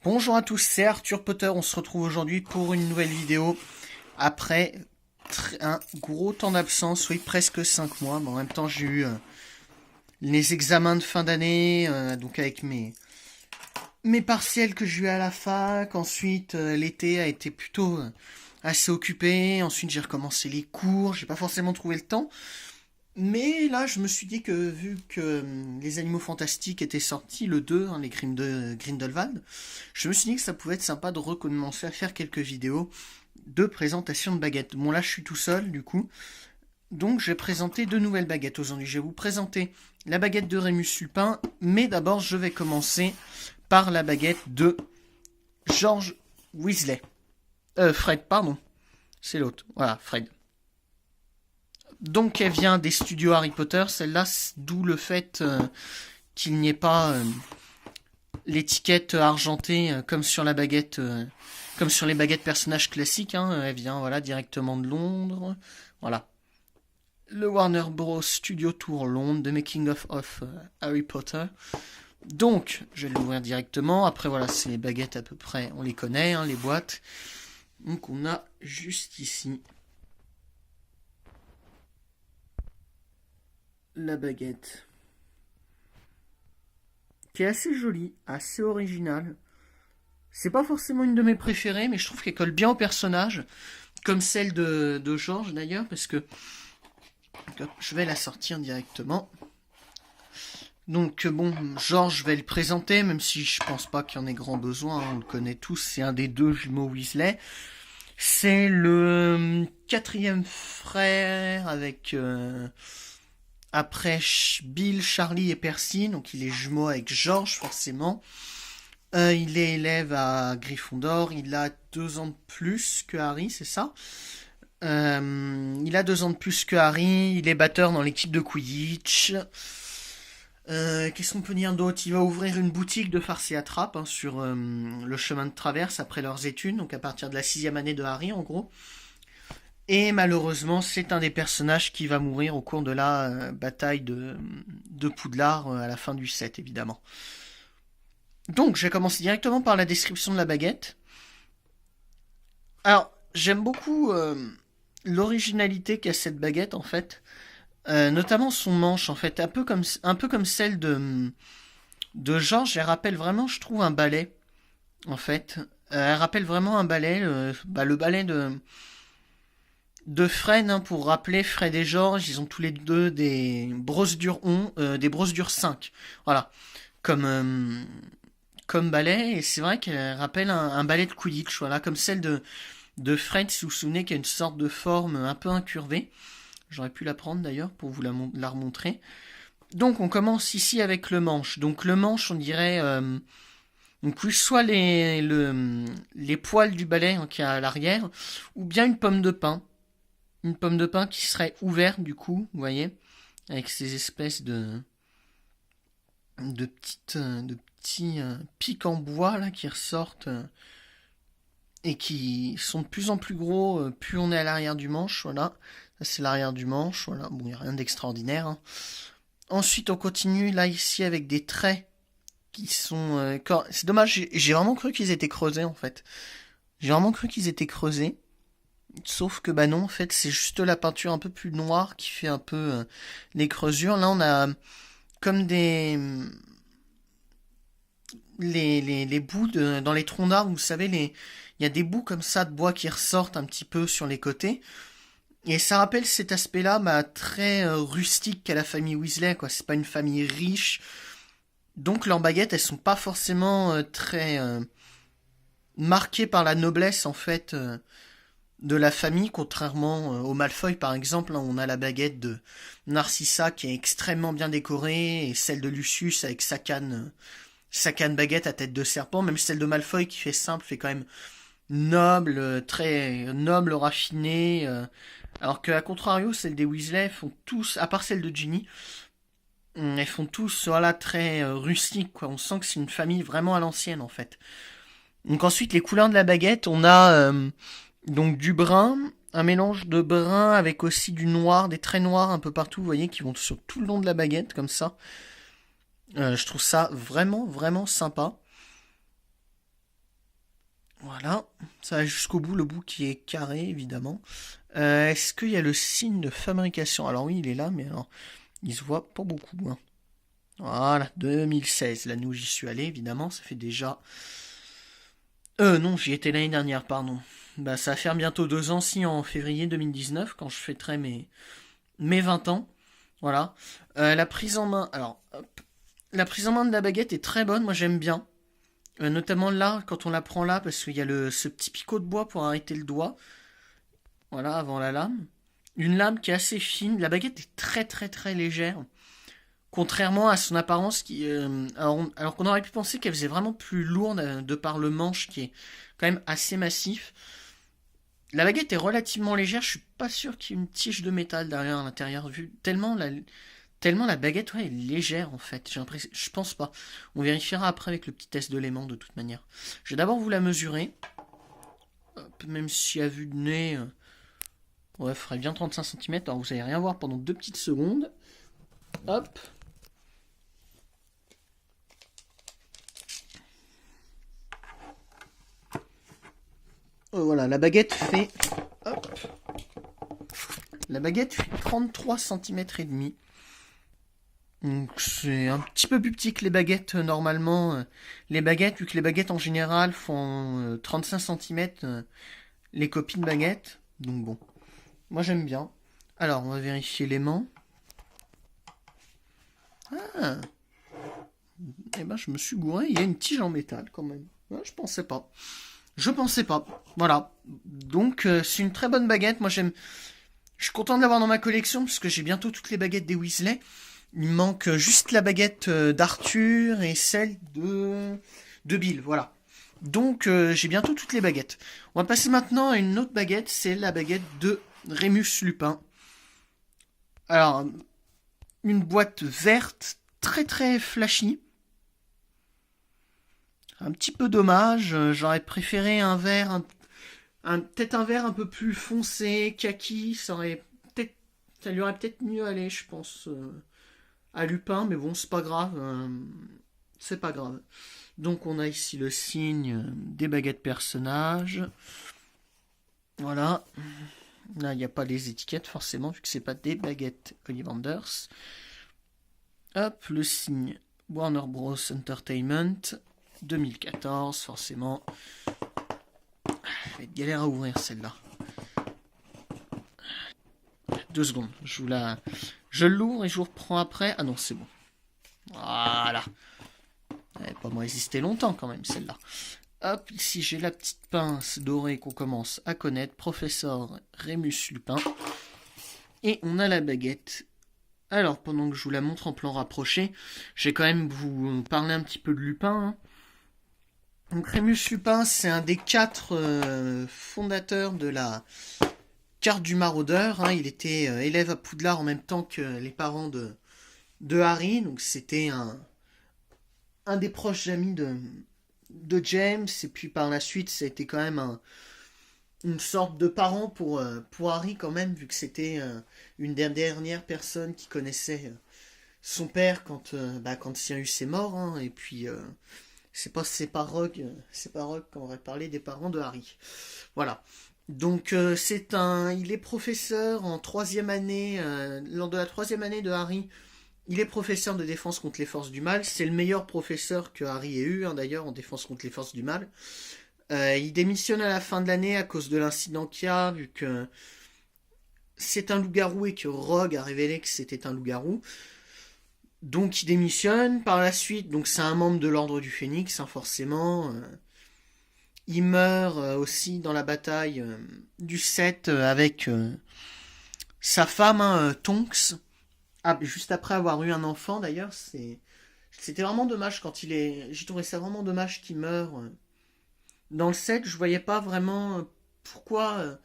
Bonjour à tous, c'est Arthur Potter, on se retrouve aujourd'hui pour une nouvelle vidéo après un gros temps d'absence, oui presque 5 mois, mais en même temps j'ai eu les examens de fin d'année, donc avec mes partiels que j'ai eu à la fac, ensuite l'été a été plutôt assez occupé, ensuite j'ai recommencé les cours, j'ai pas forcément trouvé le temps, mais là je me suis dit que vu que les Animaux Fantastiques étaient sortis, le 2, les Grindelwald, je me suis dit que ça pouvait être sympa de recommencer à faire quelques vidéos de présentation de baguettes. Bon là je suis tout seul du coup, donc je vais présenter deux nouvelles baguettes aujourd'hui. Je vais vous présenter la baguette de Rémus Lupin, mais d'abord je vais commencer par la baguette de George Weasley. Fred, pardon. C'est l'autre. Voilà, Fred. Donc elle vient des studios Harry Potter, celle-là, d'où le fait qu'il n'y ait pas l'étiquette argentée comme sur la baguette, comme sur les baguettes personnages classiques. Elle vient voilà directement de Londres. Voilà. Le Warner Bros. Studio Tour Londres, The Making of Harry Potter. Donc, je vais l'ouvrir directement. Après, voilà, c'est les baguettes à peu près, on les connaît, les boîtes. Donc, on a juste ici la baguette, qui est assez jolie, assez originale. C'est pas forcément une de mes préférées, mais je trouve qu'elle colle bien au personnage, comme celle de George d'ailleurs, parce que je vais la sortir directement. Donc bon, George, je vais le présenter, même si je pense pas qu'il y en ait grand besoin, on le connaît tous, c'est un des deux jumeaux Weasley. C'est le quatrième frère avec après Bill, Charlie et Percy, donc il est jumeau avec George forcément. Il est élève à Gryffondor, il a 2 ans de plus que Harry, c'est ça. Il a 2 ans de plus que Harry, il est batteur dans l'équipe de Quidditch. Qu'est-ce qu'on peut dire d'autre? Il va ouvrir une boutique de farce et attrape sur le chemin de traverse après leurs études, donc à partir de la 6e année de Harry en gros. Et malheureusement, c'est un des personnages qui va mourir au cours de la bataille de Poudlard à la fin du set, évidemment. Donc, je vais commencer directement par la description de la baguette. Alors, j'aime beaucoup l'originalité qu'a cette baguette, en fait. Notamment son manche, en fait, un peu comme celle de Georges. Elle rappelle vraiment, je trouve, un balai, en fait. Elle rappelle vraiment un balai, le balai de Fred, pour rappeler Fred et Georges, ils ont tous les deux des brosses dures des brosses dures 5. Voilà. Comme, comme balai, et c'est vrai qu'elle rappelle un balai de Quidditch, voilà, comme celle de Fred, si vous vous souvenez, qui a une sorte de forme un peu incurvée. J'aurais pu la prendre d'ailleurs pour vous la remontrer. Donc on commence ici avec le manche. Donc le manche, on dirait donc soit les poils du balai qui est à l'arrière, ou bien une pomme de pin. Une pomme de pin qui serait ouverte du coup, vous voyez, avec ces espèces de petits pics en bois là qui ressortent et qui sont de plus en plus gros plus on est à l'arrière du manche. Voilà, ça c'est l'arrière du manche. Voilà, bon, il n'y a rien d'extraordinaire. Ensuite, on continue là ici avec des traits qui sont. C'est dommage, j'ai vraiment cru qu'ils étaient creusés en fait. J'ai vraiment cru qu'ils étaient creusés. Sauf que bah non, en fait, c'est juste la peinture un peu plus noire qui fait un peu les creusures. Là, on a comme des les bouts dans les troncs d'arbres, vous savez, il y a des bouts comme ça de bois qui ressortent un petit peu sur les côtés. Et ça rappelle cet aspect-là, très rustique qu'à la famille Weasley, quoi. C'est pas une famille riche, donc leurs baguettes, elles sont pas forcément très marquées par la noblesse en fait de la famille, contrairement au Malfoy par exemple. Là, on a la baguette de Narcissa qui est extrêmement bien décorée, et celle de Lucius avec sa canne baguette à tête de serpent. Même celle de Malfoy qui fait simple fait quand même noble, très noble, raffinée. Alors que à contrario, celles des Weasley font tous, à part celle de Ginny, elles font tous voilà très rustiques quoi. On sent que c'est une famille vraiment à l'ancienne en fait. Donc ensuite les couleurs de la baguette, on a donc du brun, un mélange de brun avec aussi du noir, des traits noirs un peu partout, vous voyez, qui vont sur tout le long de la baguette comme ça. Je trouve ça vraiment vraiment sympa. Voilà, ça va jusqu'au bout, le bout qui est carré, évidemment. Est-ce qu'il y a le signe de fabrication? Alors oui, il est là, mais alors, il se voit pas beaucoup, hein. Voilà, 2016, l'année où j'y suis allé, évidemment, ça fait déjà... non, j'y étais l'année dernière, pardon. Bah, ça va faire bientôt 2 ans, si en février 2019, quand je fêterai mes 20 ans. Voilà. La prise en main... Alors, hop. La prise en main de la baguette est très bonne, moi j'aime bien. Notamment là, quand on la prend là, parce qu'il y a ce petit picot de bois pour arrêter le doigt. Voilà, avant la lame. Une lame qui est assez fine. La baguette est très très très légère. Contrairement à son apparence qui... alors qu'on aurait pu penser qu'elle faisait vraiment plus lourde de par le manche qui est quand même assez massif. La baguette est relativement légère. Je suis pas sûr qu'il y ait une tige de métal derrière à l'intérieur. Vu tellement la baguette ouais, est légère en fait. J'ai l'impression, je pense pas. On vérifiera après avec le petit test de l'aimant de toute manière. Je vais d'abord vous la mesurer. Hop, même si à vue de nez... ouais, ferait bien 35 cm. Alors vous allez rien voir pendant 2 petites secondes. Hop. Voilà, la baguette fait... Hop. La baguette fait 33 cm et demi. Donc c'est un petit peu plus petit que les baguettes normalement. Les baguettes, vu que les baguettes en général font 35 cm, les copines baguettes. Donc bon, moi j'aime bien. Alors on va vérifier l'aimant. Ah, eh ben je me suis gouré, il y a une tige en métal quand même. Ouais, je pensais pas. Je pensais pas. Voilà. Donc c'est une très bonne baguette. Moi j'aime. Je suis content de l'avoir dans ma collection parce que j'ai bientôt toutes les baguettes des Weasley. Il me manque juste la baguette d'Arthur et celle de Bill. Voilà. Donc j'ai bientôt toutes les baguettes. On va passer maintenant à une autre baguette. C'est la baguette de Rémus Lupin. Alors, une boîte verte très très flashy. Un petit peu dommage. J'aurais préféré un vert, peut-être un vert un peu plus foncé, kaki. Ça lui aurait peut-être mieux allé, je pense, à Lupin. Mais bon, c'est pas grave. C'est pas grave. Donc on a ici le signe des baguettes personnages. Voilà. Là, il n'y a pas les étiquettes forcément, vu que c'est pas des baguettes Ollivanders. Hop, le signe Warner Bros. Entertainment. 2014, forcément. Ça va être galère à ouvrir celle-là. 2 secondes. Je l'ouvre et je vous reprends après. Ah non, c'est bon. Voilà. Elle va pas me résister longtemps quand même celle-là. Hop, ici j'ai la petite pince dorée qu'on commence à connaître. Professeur Rémus Lupin. Et on a la baguette. Alors, pendant que je vous la montre en plan rapproché, je vais quand même vous parler un petit peu de Lupin. Hein. Donc Rémus Lupin, c'est un des 4 fondateurs de la carte du maraudeur. Hein. Il était élève à Poudlard en même temps que les parents de Harry. Donc c'était un des proches amis de James. Et puis par la suite, ça a été quand même une sorte de parent pour Harry quand même, vu que c'était une des dernières personnes qui connaissait son père quand Sirius est mort. Hein. Et puis... c'est pas Rogue qu'on aurait parlé des parents de Harry. Voilà. Donc il est professeur en 3e année, lors de la 3e année de Harry, il est professeur de défense contre les forces du mal. C'est le meilleur professeur que Harry ait eu, hein, d'ailleurs, en défense contre les forces du mal. Il démissionne à la fin de l'année à cause de l'incident qu'il y a, vu que c'est un loup-garou et que Rogue a révélé que c'était un loup-garou. Donc il démissionne par la suite, donc c'est un membre de l'ordre du Phénix, hein, forcément. Il meurt aussi dans la bataille du 7 avec sa femme, hein, Tonks. Ah, juste après avoir eu un enfant d'ailleurs, c'était vraiment dommage quand j'ai trouvé ça vraiment dommage qu'il meure. Dans le 7, je voyais pas vraiment pourquoi...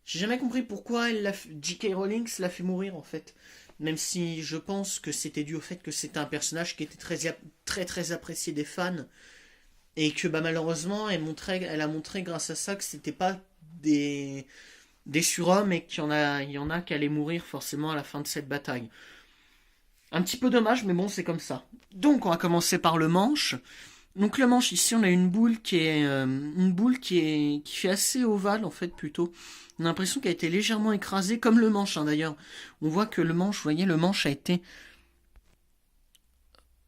j'ai jamais compris pourquoi J.K. Rowling l'a fait mourir en fait. Même si je pense que c'était dû au fait que c'était un personnage qui était très très apprécié des fans. Et que malheureusement, elle a montré grâce à ça que c'était pas des surhommes et qu'il y en a qui allaient mourir forcément à la fin de cette bataille. Un petit peu dommage, mais bon, c'est comme ça. Donc, on va commencer par le manche. Donc le manche, ici, on a une boule qui fait assez ovale, en fait, plutôt. On a l'impression qu'elle a été légèrement écrasée, comme le manche, hein, d'ailleurs. On voit que le manche, vous voyez, le manche a été...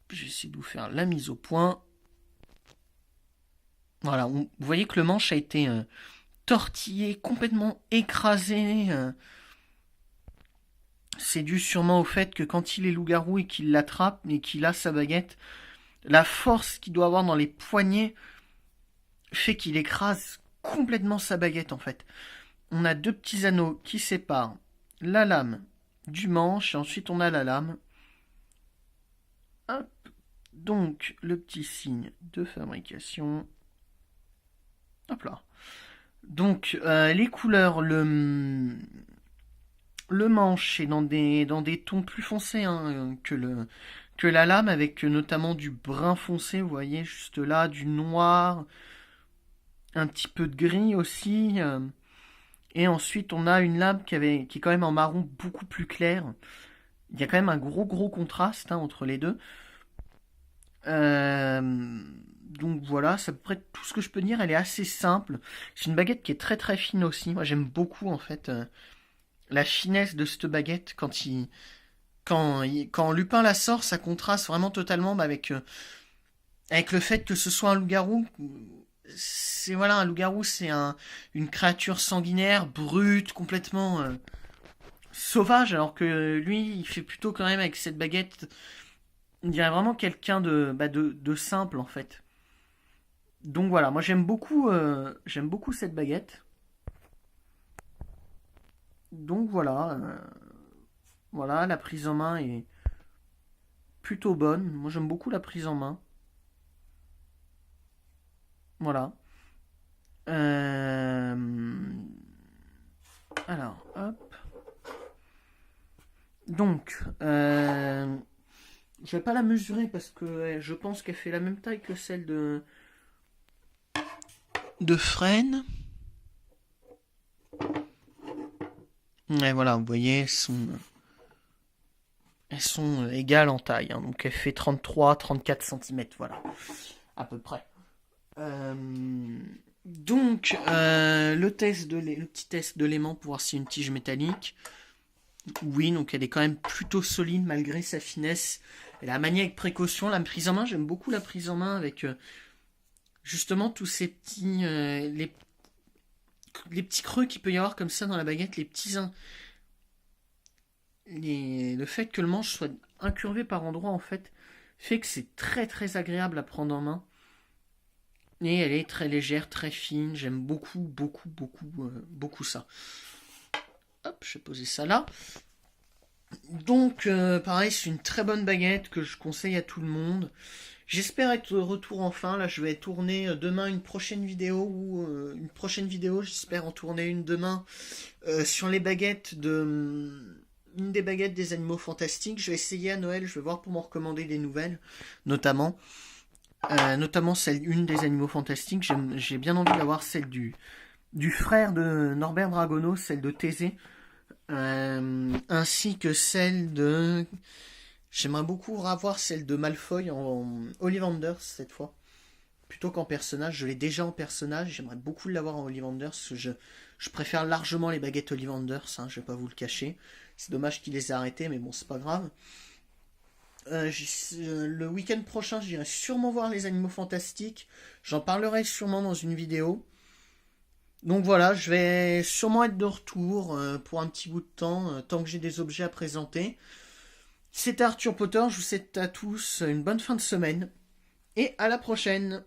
Je vais essayer de vous faire la mise au point. Voilà, vous voyez que le manche a été tortillé, complètement écrasé. C'est dû sûrement au fait que quand il est loup-garou et qu'il l'attrape et qu'il a sa baguette, la force qu'il doit avoir dans les poignets fait qu'il écrase complètement sa baguette en fait. On a deux petits anneaux qui séparent la lame du manche et ensuite on a la lame. Hop. Donc le petit signe de fabrication. Hop là. Donc les couleurs, le manche est dans des tons plus foncés hein, que la lame, avec notamment du brun foncé, vous voyez, juste là, du noir, un petit peu de gris aussi. Et ensuite, on a une lame qui est quand même en marron beaucoup plus clair. Il y a quand même un gros contraste hein, entre les deux. Donc voilà, c'est à peu près tout ce que je peux dire. Elle est assez simple. C'est une baguette qui est très fine aussi. Moi, j'aime beaucoup en fait la finesse de cette baguette quand Lupin la sort, ça contraste vraiment totalement avec le fait que ce soit un loup-garou. C'est voilà, un loup-garou, c'est une créature sanguinaire, brute, complètement sauvage, alors que lui, il fait plutôt quand même avec cette baguette, on dirait vraiment quelqu'un de simple en fait. Donc voilà, moi j'aime beaucoup cette baguette. Donc voilà, la prise en main est plutôt bonne. Moi j'aime beaucoup la prise en main. Voilà. Euh, Alors, hop. Donc, je vais pas la mesurer parce que je pense qu'elle fait la même taille que celle de Fresne. Et voilà, vous voyez, elles sont égales en taille. Hein, donc elle fait 33-34 cm, voilà, à peu près. Euh, donc, le petit test de l'aimant pour voir si c'est une tige métallique. Oui, donc elle est quand même plutôt solide malgré sa finesse. Elle a maniée avec précaution. La prise en main, j'aime beaucoup la prise en main avec justement tous ces petits... les petits creux qu'il peut y avoir comme ça dans la baguette, le fait que le manche soit incurvé par endroits en fait fait que c'est très agréable à prendre en main. Et elle est très légère, très fine. J'aime beaucoup ça. Hop, je vais poser ça là. Donc, pareil, c'est une très bonne baguette que je conseille à tout le monde. J'espère être de retour enfin. Là, je vais tourner demain une prochaine vidéo j'espère en tourner une demain sur les baguettes une des baguettes des Animaux Fantastiques. Je vais essayer à Noël. Je vais voir pour m'en recommander des nouvelles, notamment une des Animaux Fantastiques. J'ai bien envie d'avoir celle du frère de Norbert Dragono, celle de Thésée. Ainsi que celle de... J'aimerais beaucoup avoir celle de Malfoy en Ollivanders cette fois. Plutôt qu'en personnage. Je l'ai déjà en personnage. J'aimerais beaucoup l'avoir en Ollivanders. Parce que je préfère largement les baguettes Ollivanders. Hein, je vais pas vous le cacher. C'est dommage qu'il les ait arrêtées. Mais bon, c'est pas grave. Le week-end prochain, j'irai sûrement voir les Animaux Fantastiques. J'en parlerai sûrement dans une vidéo. Donc voilà, je vais sûrement être de retour pour un petit bout de temps, tant que j'ai des objets à présenter. C'était Arthur Potter, je vous souhaite à tous une bonne fin de semaine et à la prochaine.